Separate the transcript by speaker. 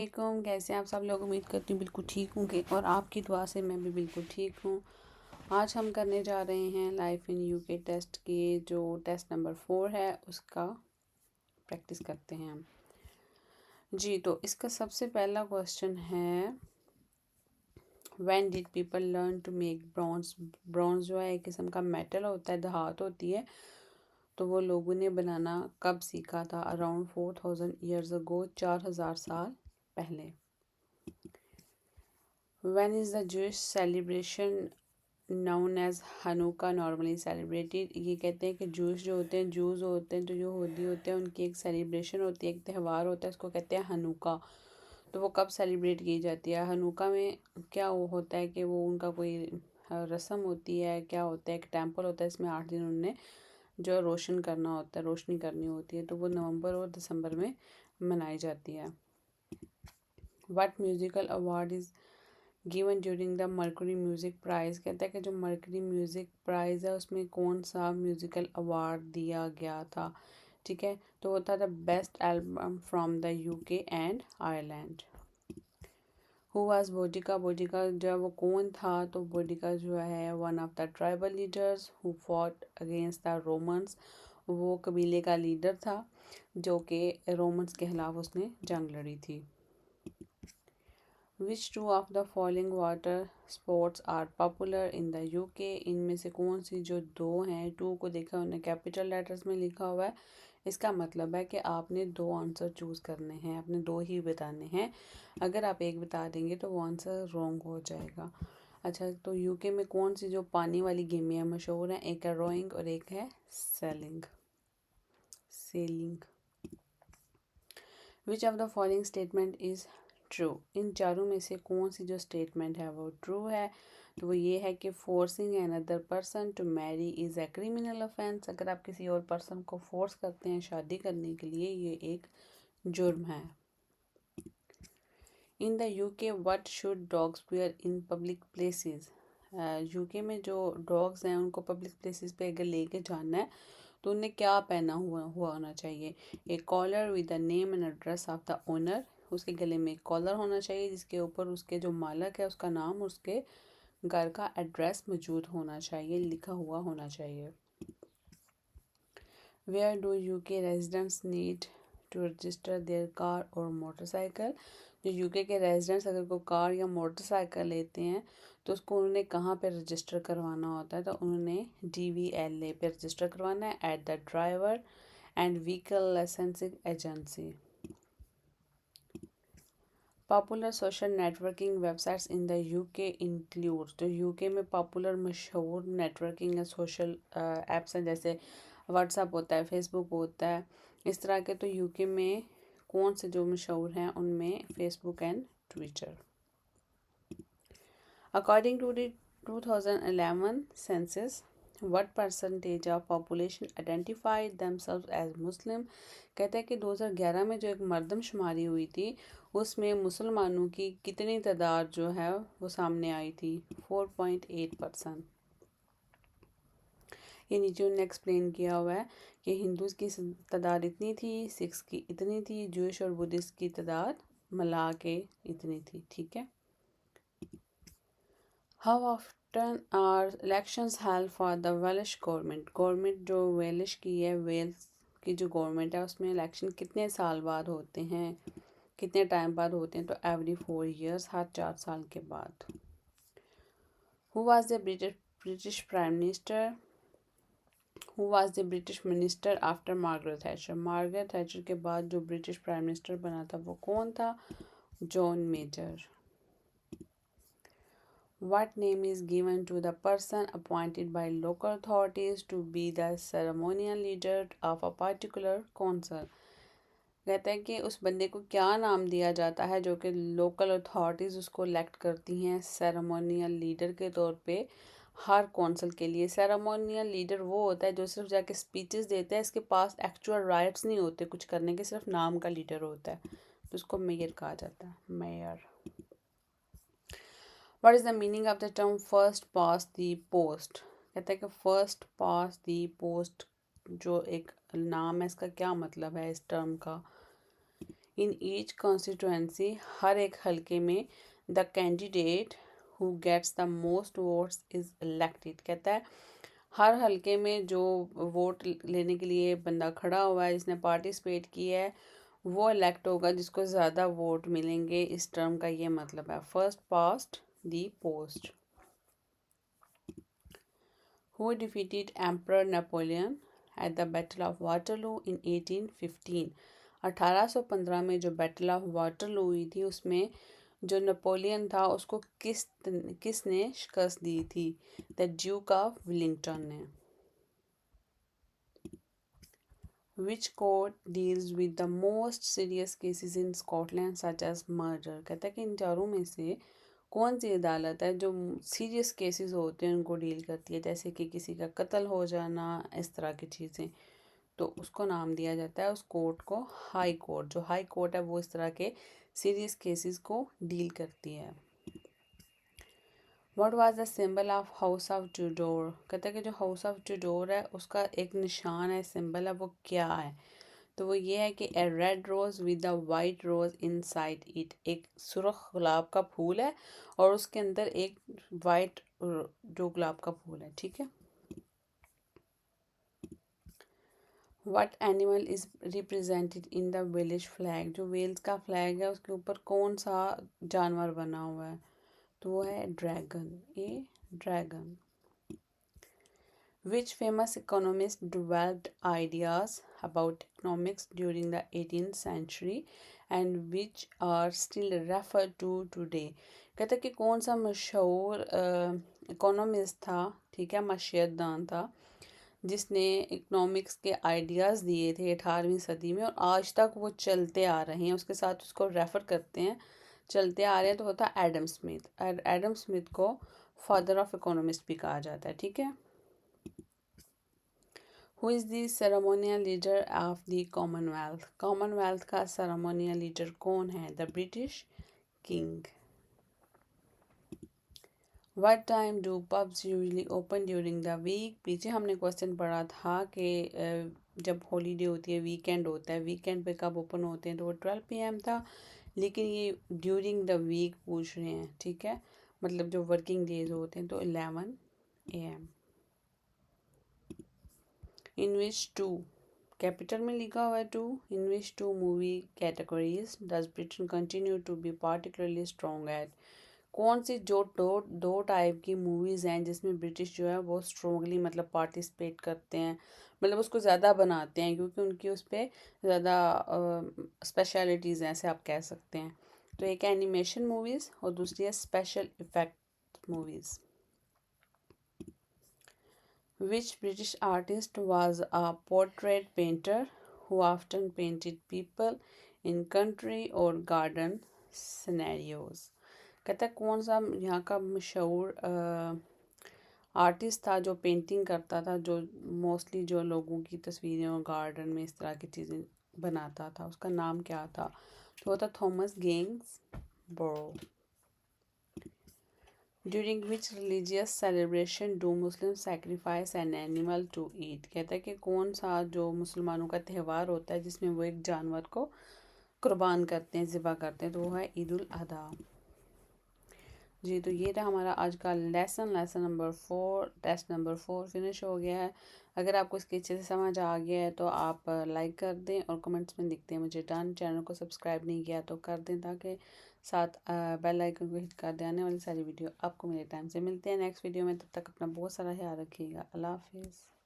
Speaker 1: वालेकुम, कैसे हैं आप सब लोग। उम्मीद करती हूँ बिल्कुल ठीक होंगे और आपकी दुआ से मैं भी बिल्कुल ठीक हूँ। आज हम करने जा रहे हैं लाइफ इन यूके टेस्ट के जो टेस्ट नंबर 4 है उसका प्रैक्टिस करते हैं हम जी। तो इसका सबसे पहला क्वेश्चन है, when did people learn to make bronze. Bronze जो है एक किस्म का मेटल होता है, धात होती है। तो वो लोगों ने बनाना कब सीखा था? अराउंड 4000 ईयर्स अगो, 4000 साल पहले। When is the Jewish celebration known as Hanukkah normally celebrated? ये कहते हैं कि जूस जो होते हैं, जूस होते हैं, तो जो यहूदी होते हैं उनकी एक सेलिब्रेशन होती है, एक त्यौहार होता है, उसको कहते हैं हनुका। तो वो कब सेलिब्रेट की जाती है? हनुका में क्या वो होता है कि वो उनका कोई रस्म होती है, क्या होता है, एक टेम्पल होता है, इसमें 8 दिन उनने जो रोशन करना होता है, रोशनी करनी होती है। तो वो नवंबर और दिसंबर में मनाई जाती है। What musical award is given during the Mercury Music Prize? कहता है कि जो मर्करी म्यूज़िक प्राइज़ है उसमें कौन सा म्यूज़िकल अवार्ड दिया गया था। ठीक है, तो वो था the best album from the UK and Ireland. Who was Boudica? Boudica जो है वो कौन था? तो बोडिका जो है one of the tribal leaders who fought against the Romans. वो कबीले का लीडर था जो कि रोमन्स के खिलाफ उसने जंग लड़ी थी। Which two of the following water sports are popular in the UK? इनमें से कौन सी जो दो हैं, टू को देखा उन्हें कैपिटल लेटर्स में लिखा हुआ है। इसका मतलब है कि आपने दो आंसर चूज़ करने हैं, आपने दो ही बताने हैं। अगर आप एक बता देंगे तो वो आंसर रॉन्ग हो जाएगा। अच्छा, तो यूके में कौन सी जो पानी वाली गेमें मशहूर हैं? एक है रोइंग और एक है sailing. Which of the following statement is true? इन चारों में से कौन सी जो स्टेटमेंट है वो ट्रू है? तो वो ये है कि forcing another person to marry is a criminal offence. अगर आप किसी और पर्सन को फोर्स करते हैं शादी करने के लिए, ये एक जुर्म है। In the UK what should dogs wear in public places? UK में जो डॉग्स हैं उनको पब्लिक प्लेसेस पे अगर लेके जाना है तो उन्हें क्या पहना हुआ होना चाहिए? एक collar with the name and address of the owner. उसके गले में एक कॉलर होना चाहिए जिसके ऊपर उसके जो मालिक है उसका नाम, उसके घर का एड्रेस मौजूद होना चाहिए, लिखा हुआ होना चाहिए। Where do UK residents need to register their car और मोटरसाइकिल? जो यूके के रेजिडेंट्स अगर कोई कार या मोटरसाइकिल लेते हैं तो उसको उन्होंने कहाँ पे रजिस्टर करवाना होता है? तो उन्होंने DVLA पे रजिस्टर करवाना है, at the driver and vehicle licensing agency. Popular social networking websites in the UK include. तो यूके में पॉपुलर मशहूर नेटवर्किंग या सोशल एप्स हैं, जैसे व्हाट्सएप होता है, फेसबुक होता है, इस तरह के। तो यूके में कौन से जो मशहूर हैं उनमें Facebook and Twitter. According to the 2011 census what percentage of population identified themselves as Muslim? कहते हैं कि 2011 में जो एक मरदमशुमारी हुई थी उसमें मुसलमानों की कितनी तादाद जो है वो सामने आई थी? 4.8%। ये नीचे उन्होंने एक्सप्लेन किया हुआ है कि हिंदूज़ की तादाद इतनी थी, सिख्स की इतनी थी, जूश और बुद्धिस्ट की तादाद मिला के इतनी थी। ठीक है। How often are elections held for the Welsh government? Government जो वेलिश की है, वेल्स की जो गवर्नमेंट है उसमें इलेक्शन कितने साल बाद होते हैं, कितने टाइम बाद होते हैं? तो एवरी 4 ईयर्स, हर 4 साल के बाद। Who was the British prime minister? Who was the British minister after Margaret Thatcher? Margaret Thatcher के बाद जो ब्रिटिश प्राइम मिनिस्टर बना था वो कौन था? John Major. What name is given to the person appointed by local authorities to be the ceremonial leader of a particular council? कहते हैं कि उस बंदे को क्या नाम दिया जाता है जो कि लोकल अथॉरिटीज़ उसको इलेक्ट करती हैं सेरेमोनियल लीडर के तौर पे हर कौंसल के लिए। सेरेमोनियल लीडर वो होता है जो सिर्फ जाके स्पीचेस देता है, इसके पास एक्चुअल राइट्स नहीं होते कुछ करने के, सिर्फ नाम का लीडर होता है, तो उसको मेयर कहा जाता है, mayor. What is the meaning of the term first past the post? कहते हैं कि first past the post जो एक नाम है इसका क्या मतलब है इस टर्म का? इन ईच कॉन्स्टिट्यूएंसी, हर एक हलके में, the candidate who gets the most votes is elected. कहता है हर हलके में जो वोट लेने के लिए बंदा खड़ा हुआ है, जिसने पार्टिसिपेट किया है, वो इलेक्ट होगा जिसको ज़्यादा वोट मिलेंगे। इस टर्म का ये मतलब है first past the post. Who defeated Emperor Napoleon at the Battle of Waterloo in 1815? 1815 में जो बैटल ऑफ वाटरलू हुई थी उसमें जो नेपोलियन था उसको किसने शिकस्त दी थी? द ड्यूक ऑफ वेलिंगटन ने। Which court deals with the most serious cases in Scotland such as murder? कहता है कि इन चारों में से कौन सी अदालत है जो सीरियस केसेस होते हैं उनको डील करती है, जैसे कि किसी का कत्ल हो जाना, इस तरह की चीज़ें, तो उसको नाम दिया जाता है उस कोर्ट को हाई कोर्ट। जो हाई कोर्ट है वो इस तरह के सीरियस केसेस को डील करती है। What was the symbol of house of Tudor? कहता है कि जो हाउस ऑफ ट्यूडोर है उसका एक निशान है, सिंबल है, वो क्या है? तो वो ये है कि a red rose with a white rose inside it. एक सुर्ख गुलाब का फूल है और उसके अंदर एक वाइट जो गुलाब का फूल है, ठीक है। What animal is represented in the village flag? जो वेल्स का फ्लैग है उसके ऊपर कौन सा जानवर बना हुआ है? तो वो है dragon, A dragon. Which famous economist developed ideas about economics during the 18th century and which are still referred to today? कहते हैं कि कौन सा मशहूर इकोनॉमिस्ट था, ठीक है, मशियतदान था, जिसने इकोनॉमिक्स के आइडियाज़ दिए थे 18वीं सदी में और आज तक वो चलते आ रहे हैं, उसके साथ उसको रेफ़र करते हैं, चलते आ रहे हैं। तो होता है एडम स्मिथ। एडम स्मिथ को फादर ऑफ इकोनॉमिस्ट भी कहा जाता है, ठीक है। Who is the ceremonial leader of the Commonwealth? Commonwealth का सेरेमोनियल लीडर कौन है? The British king. What time do pubs usually open during the week? पीछे हमने क्वेश्चन पढ़ा था कि जब हॉलीडे होती है, वीकेंड होता है, वीकेंड पे कब ओपन होते हैं, तो वो 12 PM था, लेकिन ये ड्यूरिंग द वीक पूछ रहे हैं, ठीक है, मतलब जो वर्किंग डेज होते हैं, तो 11 AM। In which two, capital में लिखा हुआ है two, in which two movie categories does Britain continue to be particularly strong at? कौन सी जो दो टाइप की मूवीज़ हैं जिसमें ब्रिटिश जो है वो स्ट्रॉन्गली मतलब पार्टिसिपेट करते हैं, मतलब उसको ज़्यादा बनाते हैं क्योंकि उनकी उस पर ज़्यादा स्पेशलिटीज़ हैं, ऐसे आप कह सकते हैं। तो एक है एनिमेशन मूवीज़ और दूसरी है special effect movies. Which British artist was a portrait painter who often painted people in country or garden scenarios? कहता है कौन सा यहाँ का मशहूर आर्टिस्ट था जो पेंटिंग करता था, जो मोस्टली जो लोगों की तस्वीरें और गार्डन में इस तरह की चीज़ें बनाता था, उसका नाम क्या था? तो वो था Thomas Gainsborough. During which religious celebration do Muslim sacrifice an animal to eat? कहता है कि कौन सा जो मुसलमानों का त्यौहार होता है जिसमें वो एक जानवर को कुर्बान करते हैं, ज़िबा करते हैं, तो वो है ईद उल अधा। जी, तो ये था हमारा आज का lesson number 4, test number 4 finish हो गया है। अगर आपको इसके अच्छे से समझ आ गया है तो आप लाइक कर दें और कमेंट्स में लिखते हैं मुझे डन। चैनल को सब्सक्राइब नहीं किया तो कर दें ताकि साथ बेल आइकन को हिट कर दें। आने वाली सारी वीडियो आपको मेरे टाइम से मिलते हैं नेक्स्ट वीडियो में। तब तक अपना बहुत सारा ख्याल रखिएगा। अल्लाह हाफिज़।